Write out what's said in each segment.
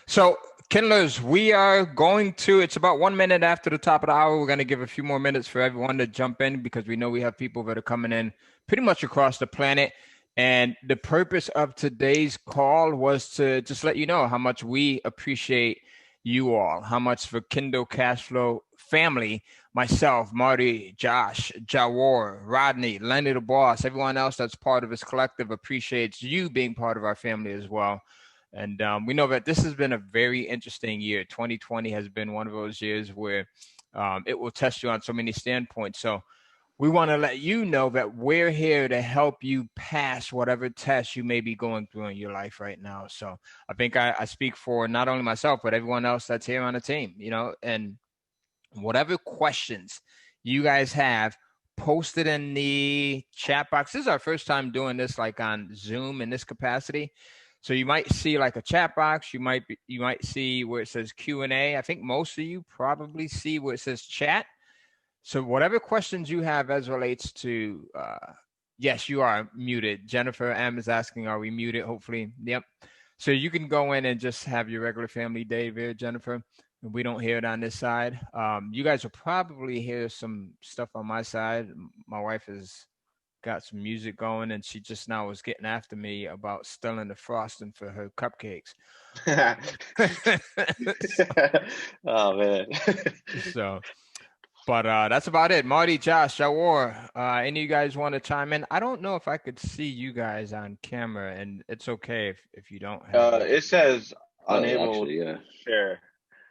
So, Kindlers, we are going to, it's about 1 minute after the top of the hour. We're going to give a few more minutes for everyone to jump in because we know we have people that are coming in pretty much across the planet. And the purpose of today's call was to just let you know how much we appreciate you all, how much for Kindle Cash Flow family, myself, Marty, Josh, Jawar, Rodney, Lenny the boss, everyone else that's part of this collective appreciates you being part of our family as well. And we know that this has been a very interesting year. 2020 has been one of those years where it will test you on so many standpoints. So we want to let you know that we're here to help you pass whatever test you may be going through in your life right now. So I think I speak for not only myself, but everyone else that's here on the team, and whatever questions you guys have, post it in the chat box. This is our first time doing this like on Zoom in this capacity. So you might see like a chat box. You might see where it says Q&A. I think most of you probably see where it says chat. So whatever questions you have as relates to, yes, you are muted. Jennifer M is asking, are we muted? Hopefully, yep. So you can go in and just have your regular family day there, Jennifer. We don't hear it on this side. You guys will probably hear some stuff on my side. My wife has got some music going, and she just now was getting after me about stealing the frosting for her cupcakes. Oh man. But that's about it. Marty, Josh, Jawar, any of you guys want to chime in? I don't know if I could see you guys on camera, and it's okay if you don't have It says unable actually, to share.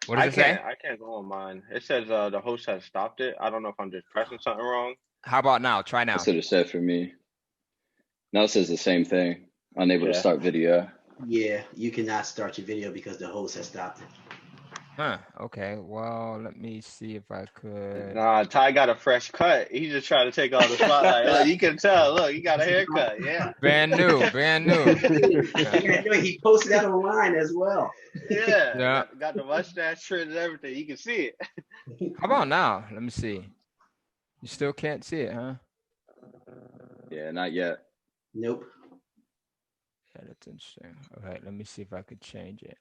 What does it say? I can't go on mine. It says the host has stopped it. I don't know if I'm just pressing something wrong. How about now? Try now. That's what it said for me. Now it says the same thing. Unable to start video. Yeah, you cannot start your video because the host has stopped it. Huh. Okay. Well, let me see if I could. Nah, Ty got a fresh cut. He's just trying to take all the spotlight. Look, you can tell. Look, he got a haircut. Yeah. Brand new. He posted that online as well. Yeah. Got the mustache trim and everything. You can see it. How about now? Let me see. You still can't see it, huh? Yeah, not yet. Nope. Yeah, that's interesting. All right, let me see if I could change it.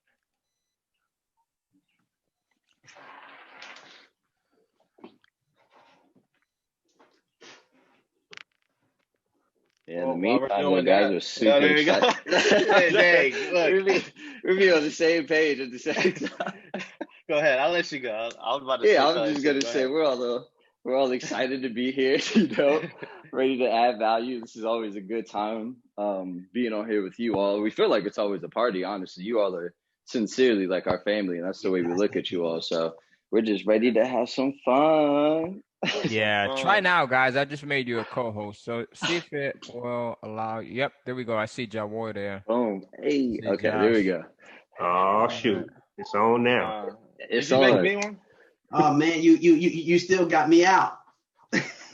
Yeah, in the meantime, the guys are super excited. Dang, look. We're on the same page at the same time. Go ahead. I'll let you go. I was about to say I'm just going to say we're all excited to be here, ready to add value. This is always a good time being on here with you all. We feel like it's always a party, honestly. You all are sincerely like our family, and that's the way we look at you all. So we're just ready to have some fun. Yeah, try now, guys. I just made you a co-host, so see if it will allow you. Yep, there we go. I see Jawar there. Boom. Hey, okay, Josh. There we go. Oh shoot, it's on now. It's on. Make me one? Oh man, you still got me out.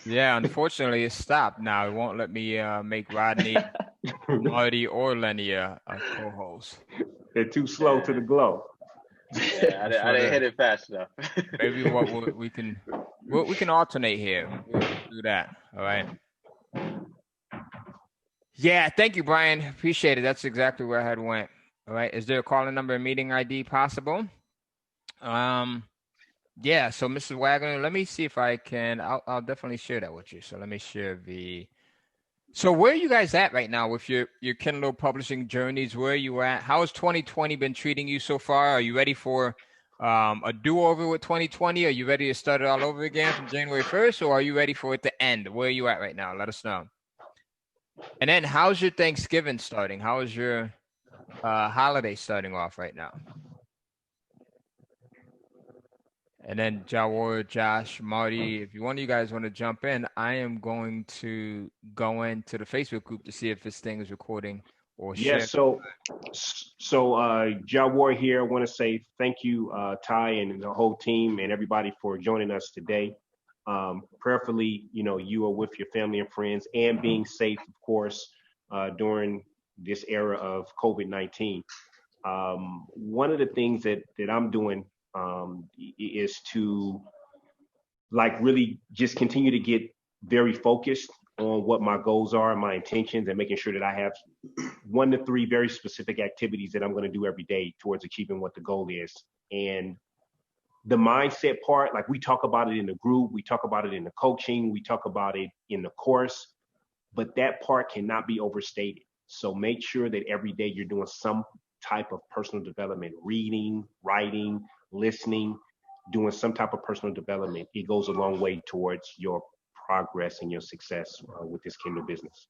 Yeah, unfortunately, it stopped now. It won't let me make Rodney, Marty, or Lenny a co-host. They're too slow to the glow. Yeah, I didn't hit it fast enough. Maybe we can alternate here. We'll do that. All right. Yeah, thank you, Brian. Appreciate it. That's exactly where I had went. All right. Is there a calling number and meeting ID possible? Yeah. So, Mrs. Wagner, let me see if I can. I'll definitely share that with you. So let me share the. So where are you guys at right now with your Kindle publishing journeys? Where are you at? How has 2020 been treating you so far? Are you ready for a do-over with 2020? Are you ready to start it all over again from January 1st? Or are you ready for it to end? Where are you at right now? Let us know. And then how's your Thanksgiving starting? How is your holiday starting off right now? And then Jawar, Josh, Marty, if one of you guys want to jump in, I am going to go into the Facebook group to see if this thing is recording or sharing. Yeah, so Jawar here. I want to say thank you, Ty, and the whole team and everybody for joining us today. Prayerfully, you are with your family and friends and being safe, of course, during this era of COVID-19. One of the things that I'm doing is to really just continue to get very focused on what my goals are and my intentions, and making sure that I have 1 to 3 very specific activities that I'm going to do every day towards achieving what the goal is. And the mindset part, like we talk about it in the group, we talk about it in the coaching, we talk about it in the course, but that part cannot be overstated. So make sure that every day you're doing some type of personal development, reading, writing, listening, doing some type of personal development. It goes a long way towards your progress and your success with this Kindle business.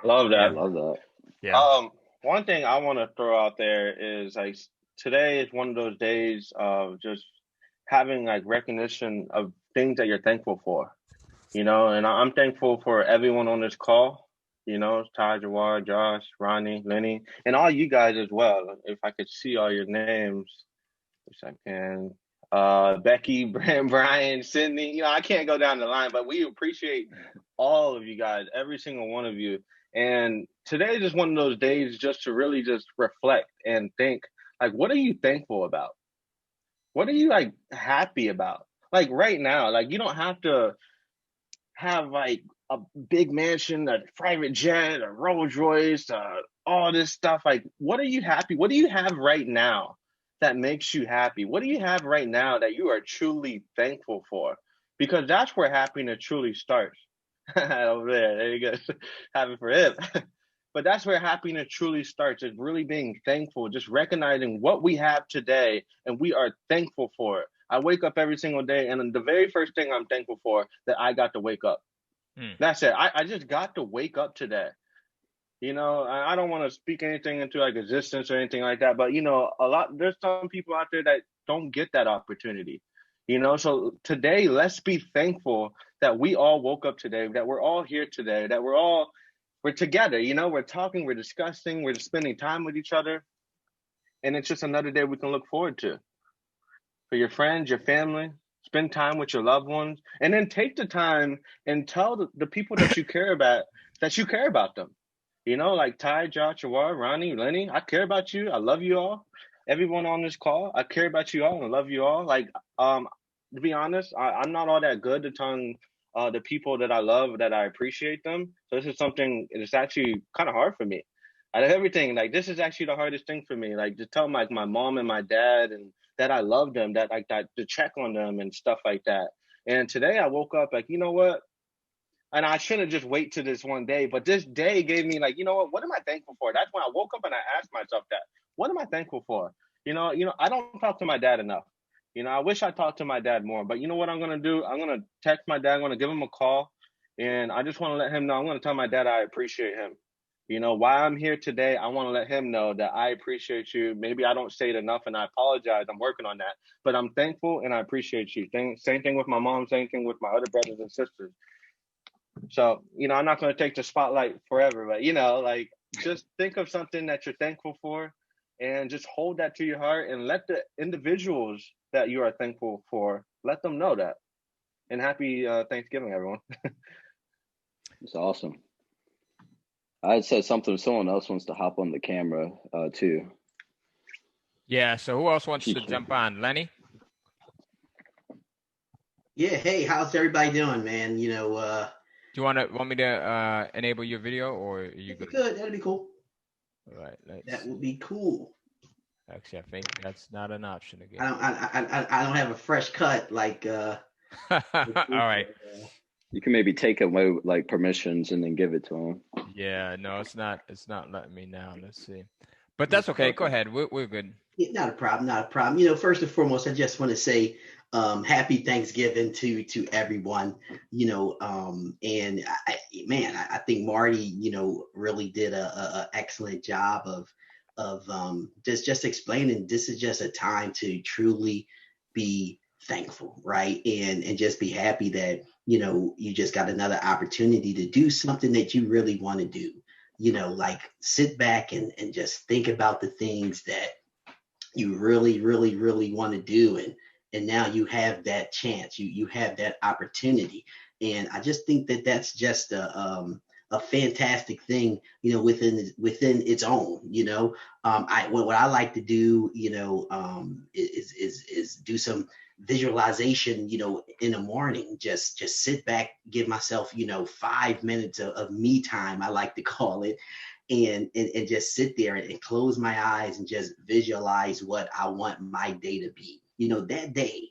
Love that. I love that. Yeah. One thing I want to throw out there is like today is one of those days of just having like recognition of things that you're thankful for, and I'm thankful for everyone on this call, Ty, Jawar, Josh, Ronnie, Lenny, and all you guys as well. If I could see all your names, which I can, Becky, Brian, Sydney, I can't go down the line, but we appreciate all of you guys, every single one of you. And today is just one of those days just to really just reflect and think, like, what are you thankful about? What are you like happy about? Like right now, like you don't have to have like a big mansion, a private jet, a Rolls Royce, all this stuff. Like, what are you happy? What do you have right now that makes you happy? What do you have right now that you are truly thankful for? Because that's where happiness truly starts. Over there you go. Happy for him. But that's where happiness truly starts, is really being thankful, just recognizing what we have today and we are thankful for it. I wake up every single day and the very first thing I'm thankful for that I got to wake up. That's it. I just got to wake up today. I don't want to speak anything into like existence or anything like that, but there's some people out there that don't get that opportunity. So today, let's be thankful that we all woke up today, that we're all here today, that we're together, we're talking, we're discussing, we're spending time with each other. And it's just another day we can look forward to. For your friends, your family, spend time with your loved ones, and then take the time and tell the people that you care about them. Like Ty, Josh, Jawar, Ronnie, Lenny, I care about you. I love you all. Everyone on this call, I care about you all and love you all. Like, to be honest, I'm not all that good to telling the people that I love that I appreciate them. So this is something that's actually kind of hard for me. Out of everything, like this is actually the hardest thing for me. Like to tell like my mom and my dad and that I love them, that like that to check on them and stuff like that. And today I woke up like, you know what? And I shouldn't just wait to this one day, but this day gave me like, you know what am I thankful for? That's when I woke up and I asked myself that. What am I thankful for? I don't talk to my dad enough. I wish I talked to my dad more, but you know what I'm going to do? I'm going to text my dad. I'm going to give him a call, and I just want to let him know. I'm going to tell my dad I appreciate him. Why I'm here today, I want to let him know that I appreciate you. Maybe I don't say it enough, and I apologize. I'm working on that, but I'm thankful and I appreciate you. Same thing with my mom, same thing with my other brothers and sisters. So, I'm not going to take the spotlight forever, but, like just think of something that you're thankful for and just hold that to your heart and let the individuals that you are thankful for, let them know that. And happy Thanksgiving, everyone. It's awesome. I had said something, someone else wants to hop on the camera too. Yeah, so who else wants to jump on? Lenny? Yeah, hey, how's everybody doing, man? Do you want me to enable your video, or are you good? Good, that'd be cool. All right, that would be cool. Actually, I think that's not an option again. I don't have a fresh cut like. All right. You can maybe take away like permissions and then give it to him. Yeah, no, it's not letting me now. Let's see, but that's okay. Go ahead. We're good. Yeah, not a problem. First and foremost, I just want to say happy Thanksgiving to everyone. And I think Marty, really did a excellent job of just explaining this is just a time to truly be thankful, right? And just be happy that you just got another opportunity to do something that you really want to do. Like sit back and just think about the things that you really, really, really want to do, and now you have that chance, you have that opportunity. And I just think that that's just a a fantastic thing, within its own, what I like to do, is do some visualization, in the morning, just sit back, give myself, 5 minutes of me time, I like to call it, and just sit there and close my eyes and just visualize what I want my day to be. That day,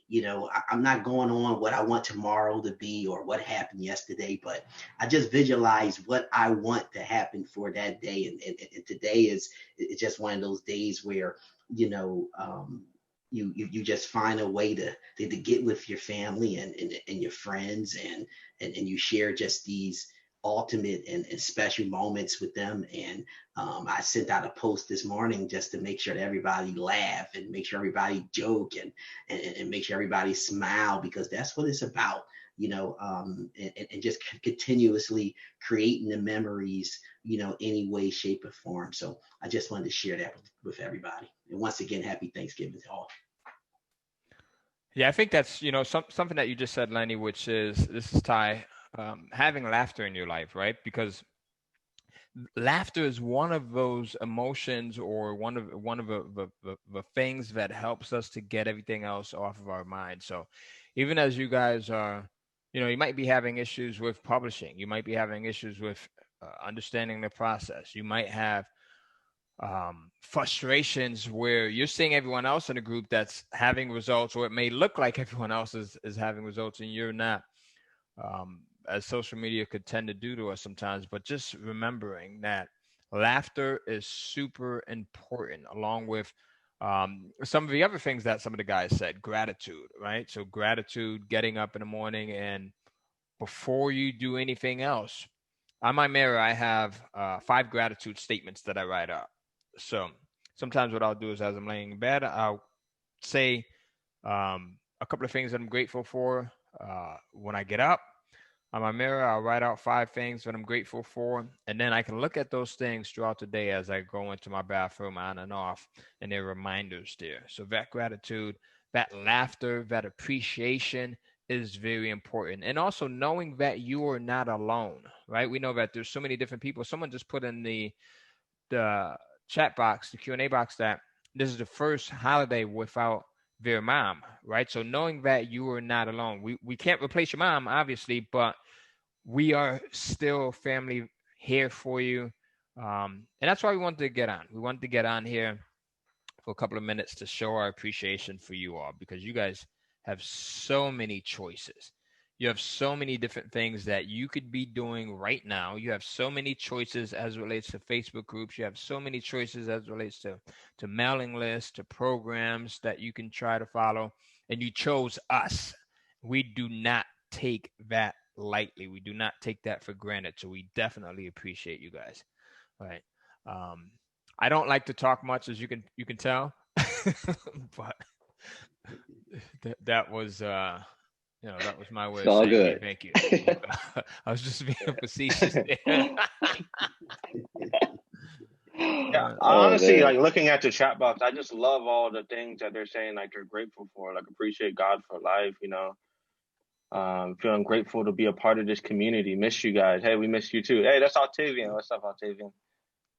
I'm not going on what I want tomorrow to be or what happened yesterday, but I just visualize what I want to happen for that day. And today it's just one of those days where, you just find a way to get with your family and your friends, and you share just these ultimate and special moments with them. And I sent out a post this morning just to make sure that everybody laugh and make sure everybody joke and make sure everybody smile, because that's what it's about, and just continuously creating the memories, any way, shape, or form. So I just wanted to share that with everybody. And once again, happy Thanksgiving to all. Yeah, I think that's, something that you just said, Lenny, which is, this is Ty, having laughter in your life, right? Because laughter is one of those emotions, or one of the things that helps us to get everything else off of our mind. So even as you guys are, you might be having issues with publishing, you might be having issues with understanding the process, you might have frustrations where you're seeing everyone else in a group that's having results, or it may look like everyone else is having results and you're not, as social media could tend to do to us sometimes. But just remembering that laughter is super important, along with some of the other things that some of the guys said. Gratitude, right? So gratitude, getting up in the morning, and before you do anything else, on my mirror I have 5 gratitude statements that I write up. So sometimes what I'll do is, as I'm laying in bed, I'll say a couple of things that I'm grateful for. When I get up, on my mirror, I'll write out 5 things that I'm grateful for. And then I can look at those things throughout the day as I go into my bathroom on and off, and they're reminders there. So that gratitude, that laughter, that appreciation is very important. And also knowing that you are not alone, right? We know that there's so many different people. Someone just put in the chat box, the Q&A box, that this is the first holiday without their mom, right? So knowing that you are not alone, we can't replace your mom, obviously, but we are still family here for you. And that's why we wanted to get on. We wanted to get on here for a couple of minutes to show our appreciation for you all, because you guys have so many choices. You have so many different things that you could be doing right now. You have so many choices as it relates to Facebook groups. You have so many choices as it relates to mailing lists, to programs that you can try to follow. And you chose us. We do not take that lightly. We do not take that for granted. So we definitely appreciate you guys. All right. I don't like to talk much, as you can tell, but that was that was my way It's of all saying, good. hey, thank you. I was just being facetious there. Yeah, honestly, like looking at the chat box, I just love all the things that they're saying, like they're grateful for, like appreciate God for life, feeling grateful to be a part of this community. Miss you guys. Hey, we miss you too. Hey, that's Octavian. What's up, Octavian?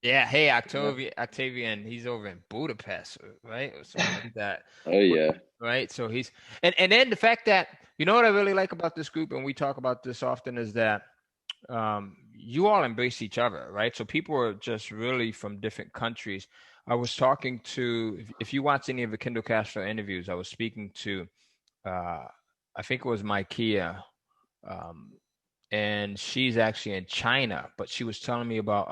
Yeah, hey, Octavian, he's over in Budapest, right? Or something like that. Oh yeah. Right. So he's and then the fact that, what I really like about this group, and we talk about this often, is that you all embrace each other, right? So people are just really from different countries. I was talking to, if you watch any of the Kindle Cash Flow interviews, I was speaking to I think it was Maikia, and she's actually in China, but she was telling me about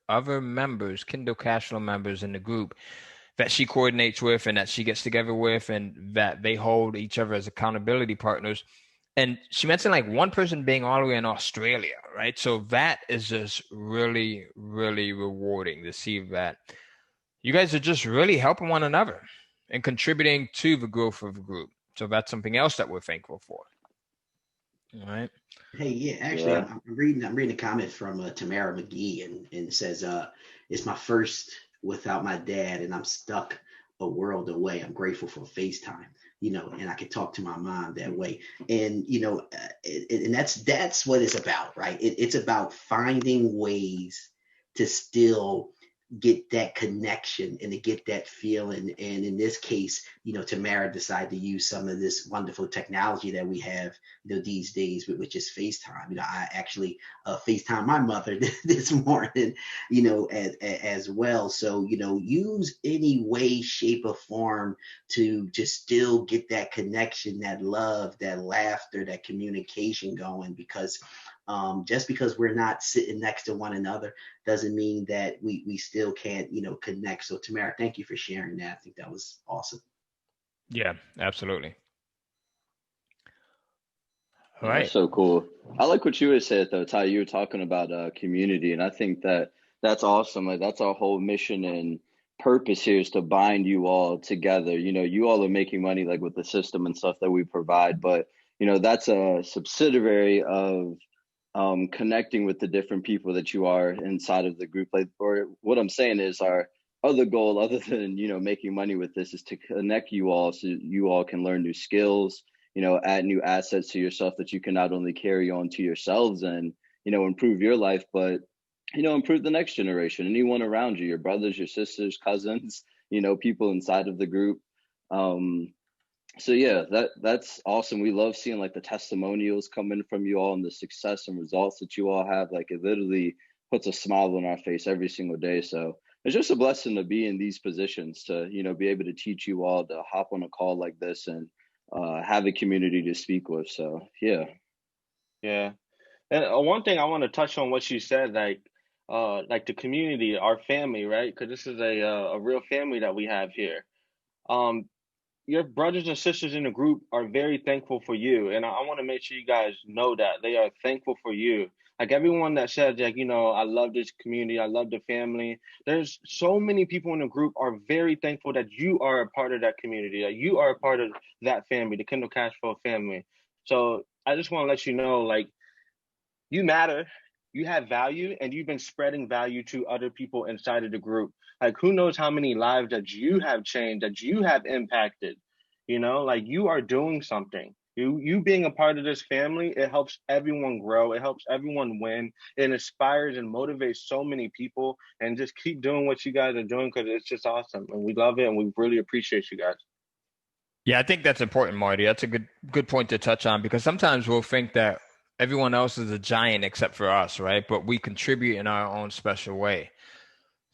other members, Kindle Cash Flow members in the group that she coordinates with and that she gets together with, and that they hold each other as accountability partners. And she mentioned like one person being all the way in Australia, right? So that is just really, really rewarding to see that you guys are just really helping one another and contributing to the growth of the group. So that's something else that we're thankful for. All right. Hey, yeah, actually, I'm reading a comment from Tamara McGee, and it says, it's my first without my dad, and I'm stuck a world away. I'm grateful for FaceTime, and I can talk to my mom that way. And, and that's what it's about, right? It's about finding ways to still get that connection and to get that feeling. And in this case, Tamara decided to use some of this wonderful technology that we have, these days, which is FaceTime. I actually FaceTime my mother this morning, as well. So, use any way, shape, or form to still get that connection, that love, that laughter, that communication going, because just because we're not sitting next to one another doesn't mean that we still can't, connect. So Tamara, thank you for sharing that. I think that was awesome. Yeah, absolutely. All Yeah, right. that's so cool. I like what you had said though, Ty. You were talking about community, and I think that's awesome. Like that's our whole mission and purpose here is to bind you all together. You all are making money like with the system and stuff that we provide, but that's a subsidiary of connecting with the different people that you are inside of the group. Like, or what I'm saying is our other goal, other than making money with this, is to connect you all so you all can learn new skills, add new assets to yourself that you can not only carry on to yourselves and improve your life, but improve the next generation, anyone around you, your brothers, your sisters, cousins, people inside of the group. So yeah, that's awesome. We love seeing like the testimonials coming from you all and the success and results that you all have. Like it literally puts a smile on our face every single day. So it's just a blessing to be in these positions to, be able to teach you all to hop on a call like this and have a community to speak with. So yeah. Yeah. And one thing I want to touch on what you said, like the community, our family, right? Because this is a real family that we have here. Um, your brothers and sisters in the group are very thankful for you, and I want to make sure you guys know that they are thankful for you. Like everyone that says, like, I love this community, I love the family. There's so many people in the group are very thankful that you are a part of that community, that you are a part of that family, the Kindle Cash Flow family. So I just want to let you know, like, you matter, you have value, and you've been spreading value to other people inside of the group. Like, who knows how many lives that you have changed, that you have impacted. Like, you are doing something. You being a part of this family, it helps everyone grow, it helps everyone win, it inspires and motivates so many people. And just keep doing what you guys are doing, because it's just awesome, and we love it, and we really appreciate you guys. Yeah, I think that's important, Marty. That's a good point to touch on, because sometimes we'll think that everyone else is a giant except for us, right? But we contribute in our own special way.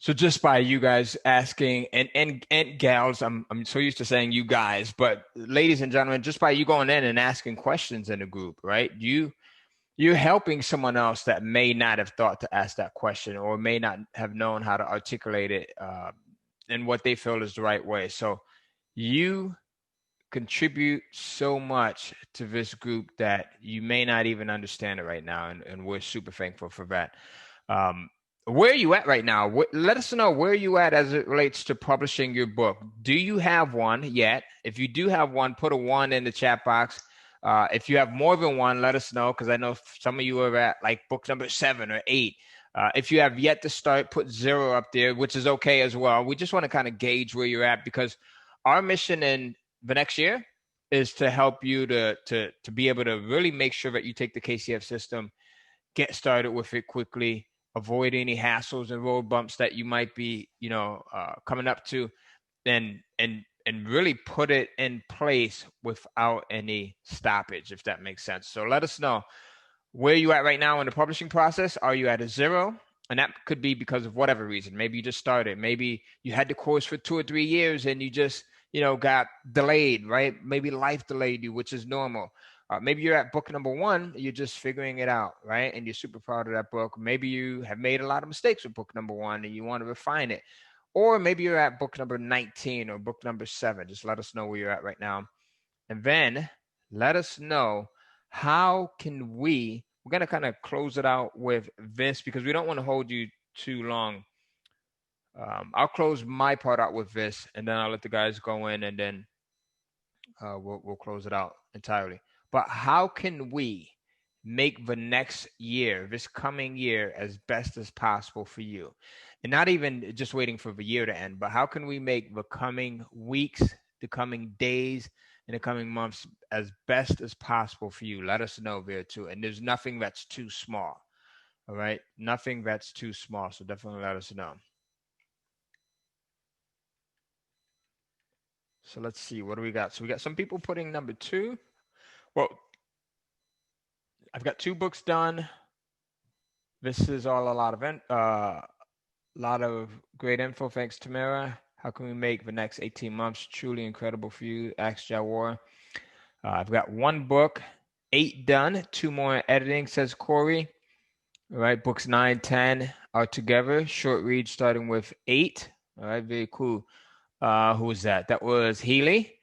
So just by you guys asking, and gals, I'm so used to saying you guys, but ladies and gentlemen, just by you going in and asking questions in a group, right? You're helping someone else that may not have thought to ask that question, or may not have known how to articulate it in what they feel is the right way. So you contribute so much to this group that you may not even understand it right now, and we're super thankful for that. Where are you at right now? Let us know where you at as it relates to publishing your book. Do you have one yet? If you do have one, put a 1 in the chat box. If you have more than one, let us know, because I know some of you are at like book number 7 or 8. If you have yet to start, put 0 up there, which is okay as well. We just want to kind of gauge where you're at, because our mission in the next year is to help you to be able to really make sure that you take the KCF system, get started with it quickly, avoid any hassles and road bumps that you might be, coming up to, and really put it in place without any stoppage, if that makes sense. So let us know where you at right now in the publishing process. Are you at a 0? And that could be because of whatever reason. Maybe you just started. Maybe you had the course for 2 or 3 years and you just, got delayed, right? Maybe life delayed you, which is normal. Maybe you're at book number 1, you're just figuring it out, right? And you're super proud of that book. Maybe you have made a lot of mistakes with book number 1 and you want to refine it. Or maybe you're at book number 19 or book number 7. Just let us know where you're at right now. And then let us know, how can we're going to kind of close it out with this, because we don't want to hold you too long. I'll close my part out with this, and then I'll let the guys go in, and then we'll close it out entirely. But how can we make the next year, this coming year, as best as possible for you? And not even just waiting for the year to end, but how can we make the coming weeks, the coming days, and the coming months as best as possible for you? Let us know there too. And there's nothing that's too small. All right. Nothing that's too small. So definitely let us know. So let's see. What do we got? So we got some people putting number 2. Well, I've got 2 books done. This is all a lot of great info. Thanks, Tamara. How can we make the next 18 months truly incredible for you? Ask Jawar. I've got 1 book, 8 done, 2 more editing, says Corey. All right, books 9, 10 are together. Short read starting with 8. All right, very cool. Who was that? That was Healy.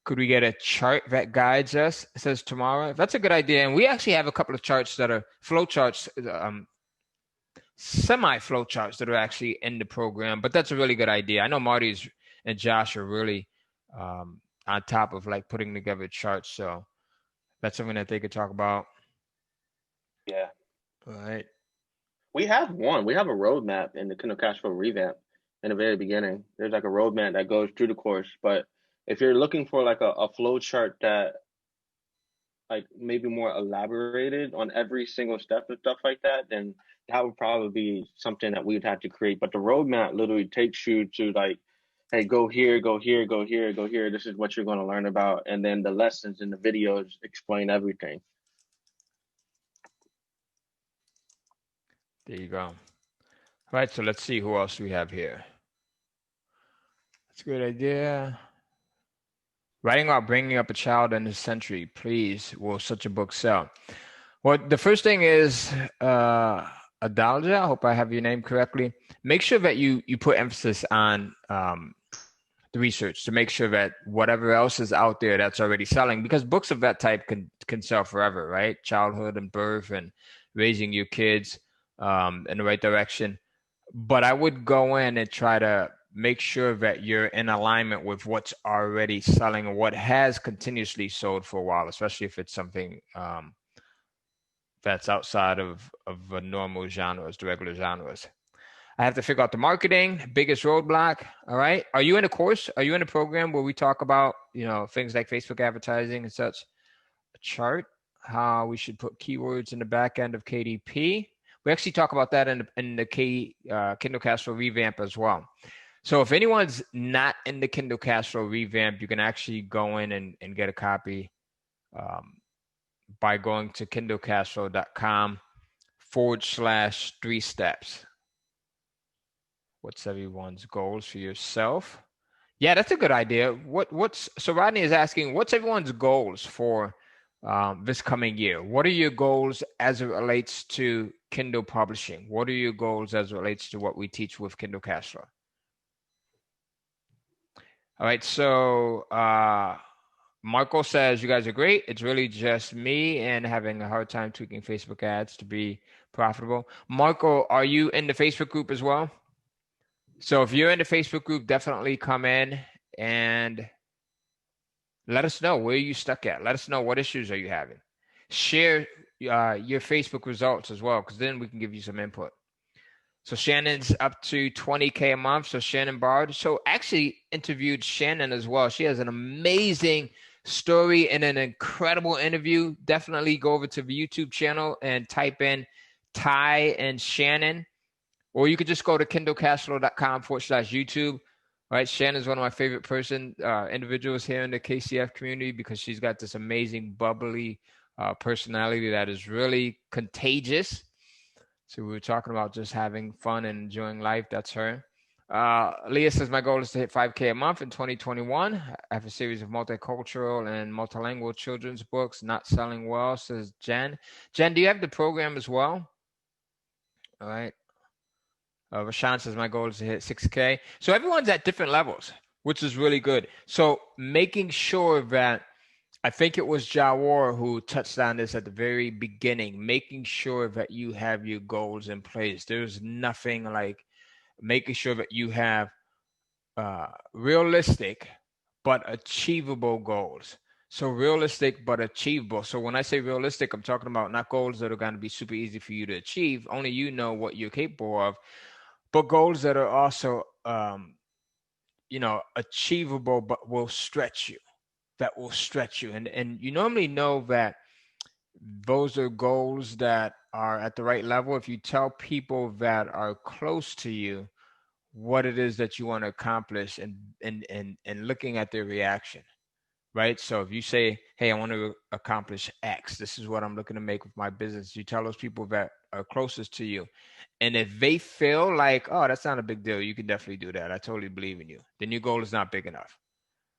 Could we get a chart that guides us? It says Tamara. That's a good idea. And we actually have a couple of charts that are flow charts, semi-flow charts that are actually in the program. But that's a really good idea. I know Marty's and Josh are really on top of like putting together charts. So that's something that they could talk about. Yeah. All right. We have a roadmap in the Kindle Cash Flow revamp in the very beginning. There's like a roadmap that goes through the course. But if you're looking for like a flow chart that like maybe more elaborated on every single step and stuff like that, then that would probably be something that we'd have to create. But the roadmap literally takes you to like, hey, go here, go here, go here, go here. This is what you're going to learn about. And then the lessons and the videos explain everything. There you go. All right, so let's see who else we have here. That's a good idea. Writing about bringing up a child in this century, please, will such a book sell? Well, the first thing is, Adalja, I hope I have your name correctly. Make sure that you put emphasis on the research to make sure that whatever else is out there that's already selling, because books of that type can sell forever, right? Childhood and birth and raising your kids in the right direction. But I would go in and try to make sure that you're in alignment with what's already selling or what has continuously sold for a while, especially if it's something that's outside of the normal genres, the regular genres. I have to figure out the marketing, biggest roadblock. All right. Are you in a course? Are you in a program where we talk about, things like Facebook advertising and such? A chart, how we should put keywords in the back end of KDP. We actually talk about that in the Kindle Cash Flow revamp as well. So if anyone's not in the Kindle Cash Flow revamp, you can actually go in and get a copy by going to kindlecashflow.com/3 steps. What's everyone's goals for yourself? Yeah, that's a good idea. So Rodney is asking, what's everyone's goals for this coming year? What are your goals as it relates to Kindle publishing? What are your goals as it relates to what we teach with Kindle Cash Flow? All right, so Marco says, you guys are great. It's really just me and having a hard time tweaking Facebook ads to be profitable. Marco, are you in the Facebook group as well? So if you're in the Facebook group, definitely come in and let us know where you stuck at. Let us know what issues are you having. Share your Facebook results as well, because then we can give you some input. So Shannon's up to 20K a month. So Shannon Bard. So actually interviewed Shannon as well. She has an amazing story and an incredible interview. Definitely go over to the YouTube channel and type in Ty and Shannon, or you could just go to kindlecashflow.com/YouTube. All right, Shannon's one of my favorite individuals here in the KCF community because she's got this amazing, bubbly personality that is really contagious. So we were talking about just having fun and enjoying life. That's her. Leah says, my goal is to hit 5K a month in 2021. I have a series of multicultural and multilingual children's books not selling well, says Jen. Jen, do you have the program as well? All right. Rashawn says, my goal is to hit 6K. So everyone's at different levels, which is really good. So making sure that, I think it was Jawar who touched on this at the very beginning, making sure that you have your goals in place. There's nothing like making sure that you have realistic but achievable goals. So realistic but achievable. So when I say realistic, I'm talking about not goals that are going to be super easy for you to achieve. Only you know what you're capable of, but goals that are also, achievable, but will stretch you. That will stretch you. And you normally know that those are goals that are at the right level if you tell people that are close to you what it is that you want to accomplish, and looking at their reaction. Right. So if you say, hey, I want to accomplish X, this is what I'm looking to make with my business. You tell those people that are closest to you. And if they feel like, oh, that's not a big deal, you can definitely do that, I totally believe in you, then your goal is not big enough.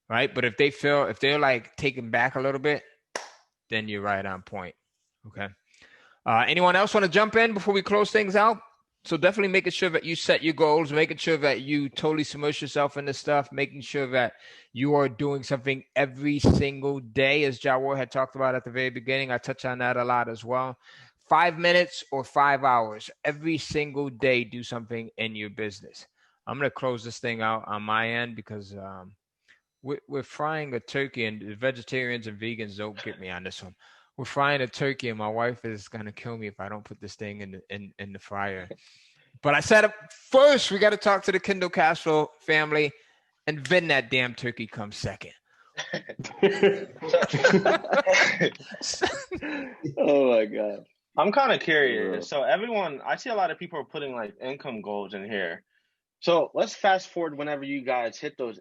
Right. But if they're like taken back a little bit, then you're right on point. Okay. Anyone else want to jump in before we close things out? So definitely making sure that you set your goals, making sure that you totally submerge yourself in this stuff, making sure that you are doing something every single day, as Jawar had talked about at the very beginning. I touch on that a lot as well. 5 minutes or 5 hours every single day, do something in your business. I'm going to close this thing out on my end because we're frying a turkey, and the vegetarians and vegans don't get me on this one. We're frying a turkey, and my wife is gonna kill me if I don't put this thing in the fryer. But I said first we got to talk to the Kindle Cash Flow family, and then that damn turkey comes second. Oh my God. I'm kind of curious. So everyone, I see a lot of people are putting like income goals in here. So let's fast forward whenever you guys hit those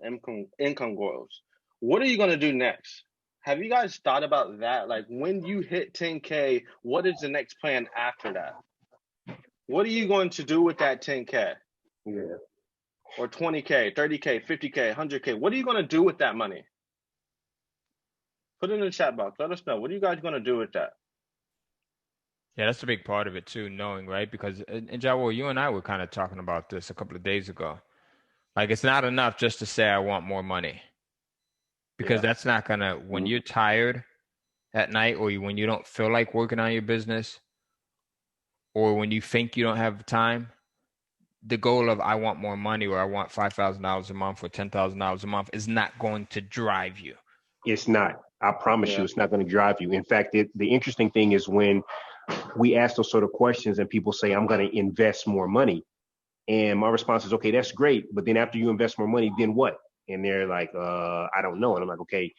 income goals. What are you going to do next? Have you guys thought about that? Like when you hit 10K, what is the next plan after that? What are you going to do with that 10K? Yeah. Or 20K, 30K, 50K, 100K? What are you going to do with that money? Put it in the chat box. Let us know. What are you guys going to do with that? Yeah, that's a big part of it too, knowing, right? Because, and Jawar, you and I were kind of talking about this a couple of days ago. Like, it's not enough just to say I want more money, because that's not gonna, when you're tired at night, or when you don't feel like working on your business, or when you think you don't have time, the goal of I want more money, or I want $5,000 a month, or $10,000 a month is not going to drive you. It's not. I promise you, it's not going to drive you. In fact, the interesting thing is when we ask those sort of questions and people say, I'm going to invest more money. And my response is, okay, that's great. But then after you invest more money, then what? And they're like, I don't know. And I'm like, okay,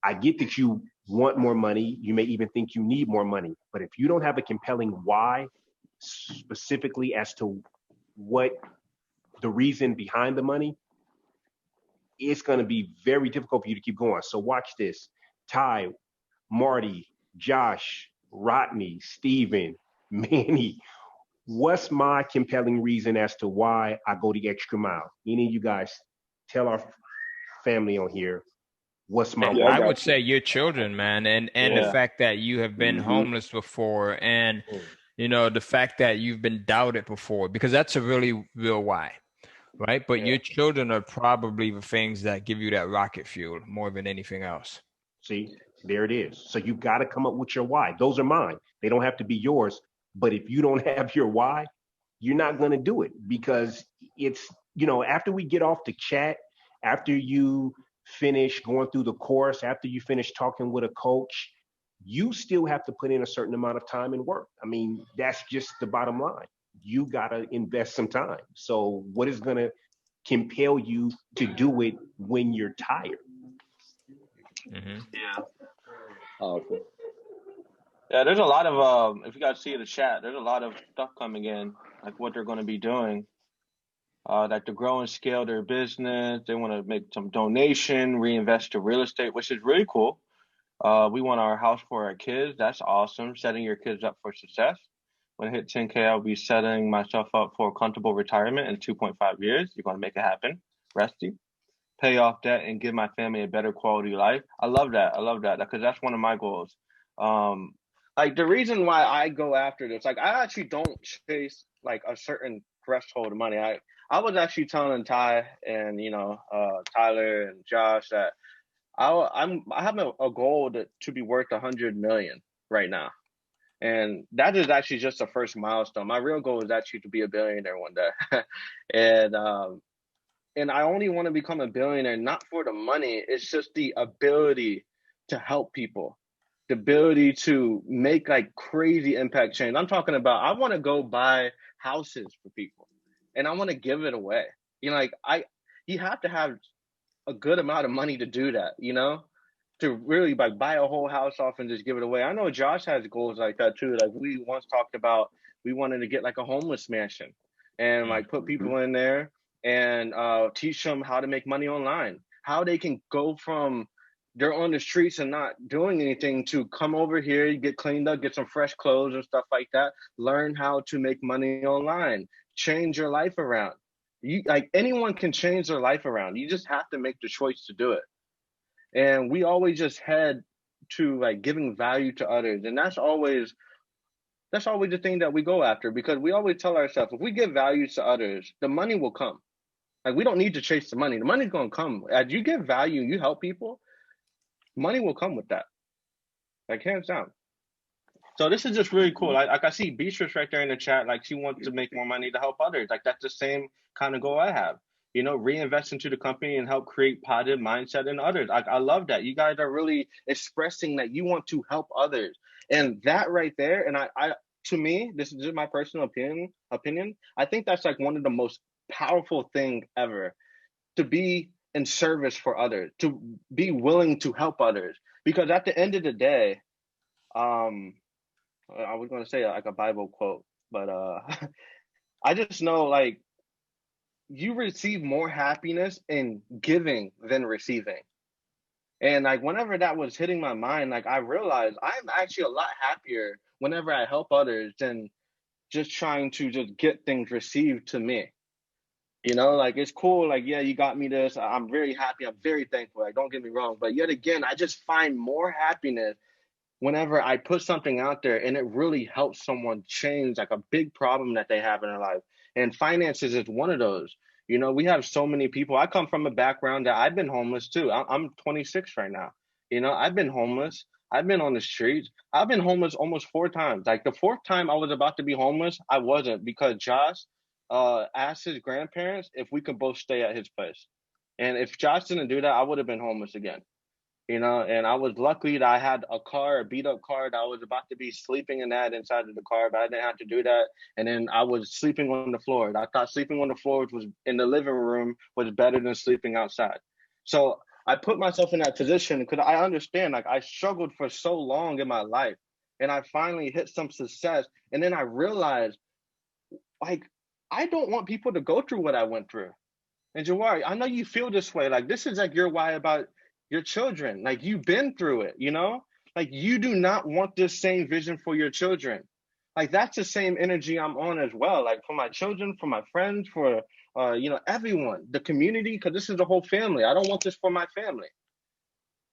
I get that you want more money. You may even think you need more money. But if you don't have a compelling why, specifically as to what the reason behind the money, it's going to be very difficult for you to keep going. So watch this. Ty, Marty, Josh, Rodney, Steven, Manny, what's my compelling reason as to why I go the extra mile? Any of you guys tell our family on here, what's my why? I would say your children, man, and the fact that you have been homeless before, and the fact that you've been doubted before, because that's a really real why. Right. But your children are probably the things that give you that rocket fuel more than anything else. See, there it is. So you've got to come up with your why. Those are mine. They don't have to be yours. But if you don't have your why, you're not going to do it, because it's, after we get off the chat, after you finish going through the course, after you finish talking with a coach, you still have to put in a certain amount of time and work. I mean, that's just the bottom line. You got to invest some time. So what is going to compel you to do it when you're tired? Yeah. Oh, okay. Yeah, there's a lot of, if you guys see the chat, there's a lot of stuff coming in, like what they're going to be doing, like to grow and scale their business. They want to make some donation, reinvest to real estate, which is really cool. We want our house for our kids. That's awesome. Setting your kids up for success. When I hit 10K, I'll be setting myself up for a comfortable retirement in 2.5 years. You're going to make it happen. Rusty. Pay off debt and give my family a better quality life. I love that. Because that's one of my goals. Like the reason why I go after this, like I actually don't chase like a certain threshold of money. I was actually telling Ty and Tyler and Josh that I have a goal to be worth 100 million right now. And that is actually just the first milestone. My real goal is actually to be a billionaire one day. And I only want to become a billionaire, not for the money. It's just the ability to help people, the ability to make like crazy impact change. I'm talking about, I want to go buy houses for people and I want to give it away. You know, like you have to have a good amount of money to do that, you know, to really like buy a whole house off and just give it away. I know Josh has goals like that too. Like we once talked about, we wanted to get like a homeless mansion and like put people in there and teach them how to make money online, how they can go from they're on the streets and not doing anything to come over here, you get cleaned up, get some fresh clothes and stuff like that, learn how to make money online, change your life around. You like anyone can change their life around. You just have to make the choice to do it. And we always just head to like giving value to others. And that's always the thing that we go after, because we always tell ourselves, if we give value to others, the money will come. Like we don't need to chase the money. The money's going to come. As you give value, you help people, money will come with that. Like hands down. So this is just really cool. Like I see Beatrice right there in the chat. Like she wants to make more money to help others. Like that's the same kind of goal I have. You know, reinvest into the company and help create positive mindset in others. I love that. You guys are really expressing that you want to help others. And that right there, and I to me, this is just my personal opinion. I think that's like one of the most powerful things ever, to be in service for others, to be willing to help others. Because at the end of the day, I was going to say like a Bible quote, but I just know like you receive more happiness in giving than receiving. And like whenever that was hitting my mind, like I realized I'm actually a lot happier whenever I help others than just trying to just get things received to me. You know, like it's cool. Like, yeah, you got me this. I'm very happy. I'm very thankful. Like, don't get me wrong. But yet again, I just find more happiness whenever I put something out there and it really helps someone change like a big problem that they have in their life. And finances is one of those. You know, we have so many people. I come from a background that I've been homeless too. I'm 26 right now. You know, I've been homeless. I've been on the streets. I've been homeless almost 4 times. Like the 4th time I was about to be homeless, I wasn't, because Josh asked his grandparents if we could both stay at his place. And if Josh didn't do that, I would have been homeless again. You know, and I was lucky that I had a car, a beat up car, that I was about to be sleeping in that inside of the car, but I didn't have to do that. And then I was sleeping on the floor. I thought sleeping on the floor, which was in the living room, was better than sleeping outside. So I put myself in that position because I understand, like I struggled for so long in my life and I finally hit some success. And then I realized, like, I don't want people to go through what I went through. And Jawari, I know you feel this way. Like this is like your why about your children. Like you've been through it, you know, like you do not want this same vision for your children. Like that's the same energy I'm on as well. Like for my children, for my friends, for, you know, everyone, the community, because this is the whole family. I don't want this for my family,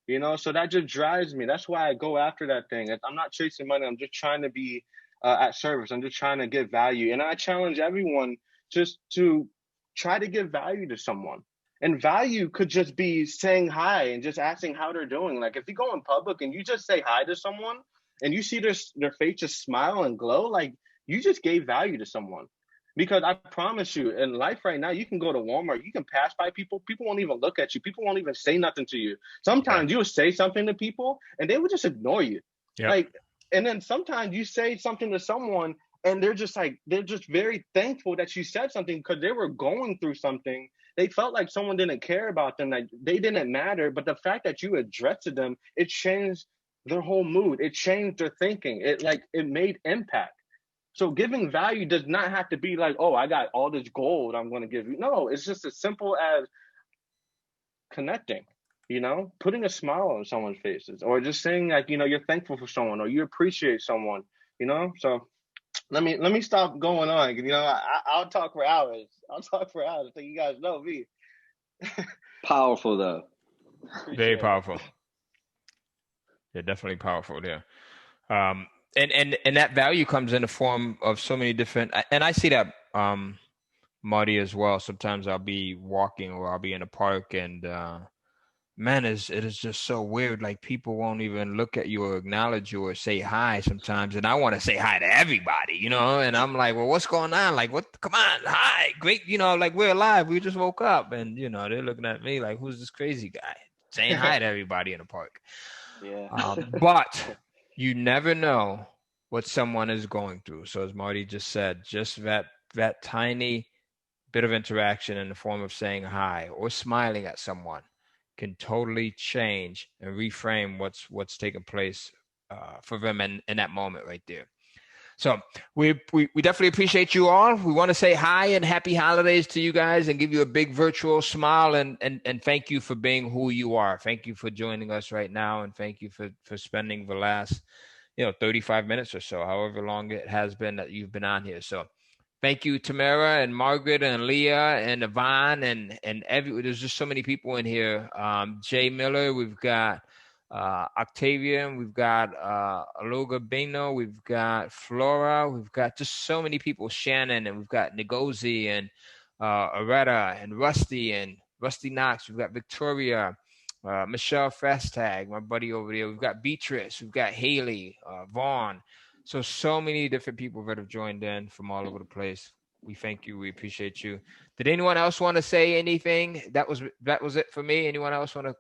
you know, so that just drives me. That's why I go after that thing. I'm not chasing money. I'm just trying to be at service. I'm just trying to give value. And I challenge everyone just to try to give value to someone. And value could just be saying hi and just asking how they're doing. Like if you go in public and you just say hi to someone and you see their face just smile and glow, like you just gave value to someone. Because I promise you, in life right now, you can go to Walmart, you can pass by people won't even look at you. People won't even say nothing to you. Sometimes you'll say something to people and they will just ignore you. Yep. Like, and then sometimes you say something to someone and they're just very thankful that you said something because they were going through something. They felt like someone didn't care about them, like they didn't matter. But the fact that you addressed them, it changed their whole mood. It changed their thinking. It made impact. So giving value does not have to be like, oh, I got all this gold I'm going to give you. No, it's just as simple as connecting, you know, putting a smile on someone's faces, or just saying like, you know, you're thankful for someone or you appreciate someone, you know. So let me stop going on. You know, I'll talk for hours. So you guys know me. Powerful though. Very powerful. Yeah, definitely powerful there. And that value comes in the form of so many different, and I see that Marty as well. Sometimes I'll be walking or I'll be in a park and man, it is just so weird. Like people won't even look at you or acknowledge you or say hi sometimes. And I want to say hi to everybody, you know, and I'm like, well, what's going on? Like, what? Come on. Hi. Great. You know, like we're alive. We just woke up and, you know, they're looking at me like, who's this crazy guy saying hi to everybody in the park? Yeah. But you never know what someone is going through. So as Marty just said, just that tiny bit of interaction in the form of saying hi or smiling at someone can totally change and reframe what's taking place for them in that moment right there. So we definitely appreciate you all. We want to say hi and happy holidays to you guys and give you a big virtual smile and thank you for being who you are. Thank you for joining us right now, and thank you for spending the last 35 minutes or so, however long it has been that you've been on here. So thank you, Tamara and Margaret and Leah and Yvonne and there's just so many people in here. Jay Miller, we've got Octavian, we've got Aloga Bino, we've got Flora, we've got just so many people, Shannon, and we've got Ngozi and Aretta and Rusty Knox, we've got Victoria, Michelle Fastag, my buddy over there, we've got Beatrice, we've got Haley, Vaughn. So many different people that have joined in from all over the place. We thank you. We appreciate you. Did anyone else want to say anything? That was it for me. Anyone else want to?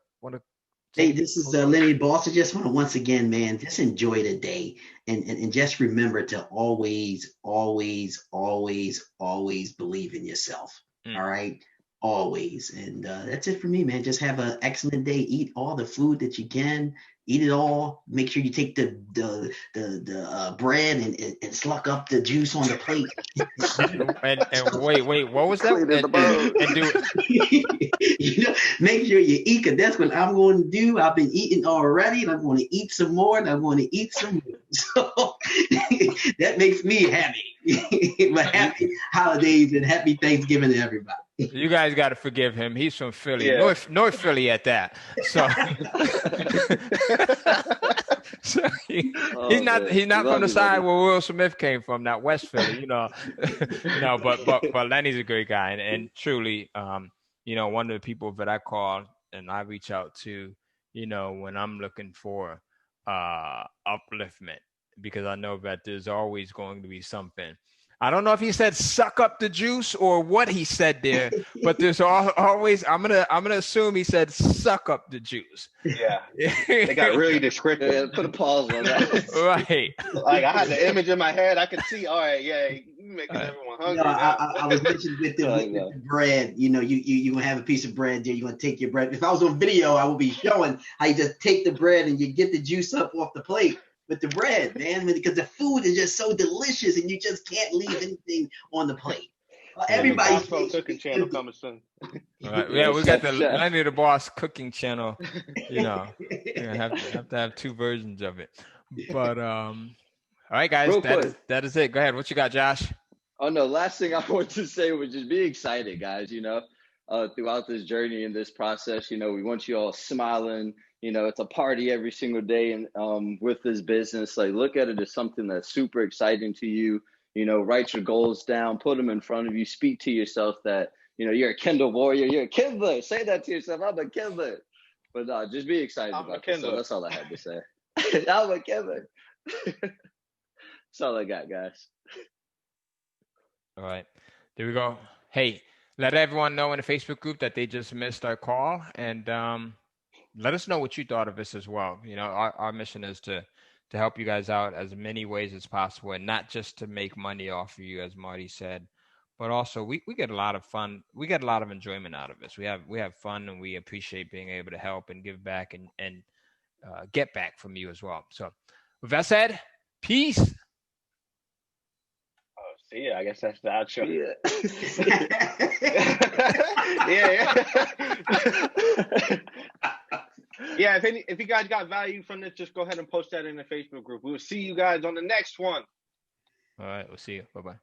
Hey, this is Lenny Boss. I just want to once again, man, just enjoy the day and just remember to always, always, always, always believe in yourself. All right. Always. And that's it for me, man. Just have an excellent day. Eat all the food that you can. Eat it all. Make sure you take the bread and sluck up the juice on the plate. and wait, what was that? Make sure you eat, because that's what I'm going to do. I've been eating already, and I'm going to eat some more, and I'm going to eat some more. So that makes me happy. But happy holidays and happy Thanksgiving to everybody. You guys got to forgive him. He's from Philly, North Philly at that. So, he's not from the side where Will Smith came from, not West Philly, No, but Lenny's a great guy, and truly, one of the people that I call and I reach out to, when I'm looking for upliftment, because I know that there's always going to be something. I don't know if he said suck up the juice or what he said there, but there's always, I'm gonna assume he said suck up the juice. Yeah. They got really descriptive. Yeah, put a pause on that. Right. Like I had the image in my head. I could see, all right, yeah, you making everyone hungry. I was mentioning with the bread, you gonna have a piece of bread there, you're gonna take your bread. If I was on video, I would be showing how you just take the bread and you get the juice up off the plate with the bread, man, because the food is just so delicious and you just can't leave anything on the plate. Everybody's cooking channel coming soon. Right. Yeah, we got the Lenny the Boss cooking channel. You're gonna have to have two versions of it. But all right, guys, that is it. Go ahead. What you got, Josh? Oh no, last thing I want to say was just be excited, guys. Throughout this journey and this process, we want you all smiling. It's a party every single day, and with this business, like look at it as something that's super exciting to you. Write your goals down, put them in front of you, speak to yourself that you're a Kindle warrior, you're a Kindler. Say that to yourself, I'm a Kindler. But just be excited about it. So that's all I had to say. I'm a Kindler. That's all I got, guys. All right, there we go. Hey, let everyone know in the Facebook group that they just missed our call, and let us know what you thought of this as well. Our mission is to help you guys out as many ways as possible, and not just to make money off of you, as Marty said, but also we get a lot of fun. We get a lot of enjoyment out of this. We have fun, and we appreciate being able to help and give back and get back from you as well. So with that said, peace. Oh, see ya. I guess that's the outro. Yeah. Yeah, if you guys got value from this, just go ahead and post that in the Facebook group. We'll see you guys on the next one. All right, we'll see you. Bye-bye.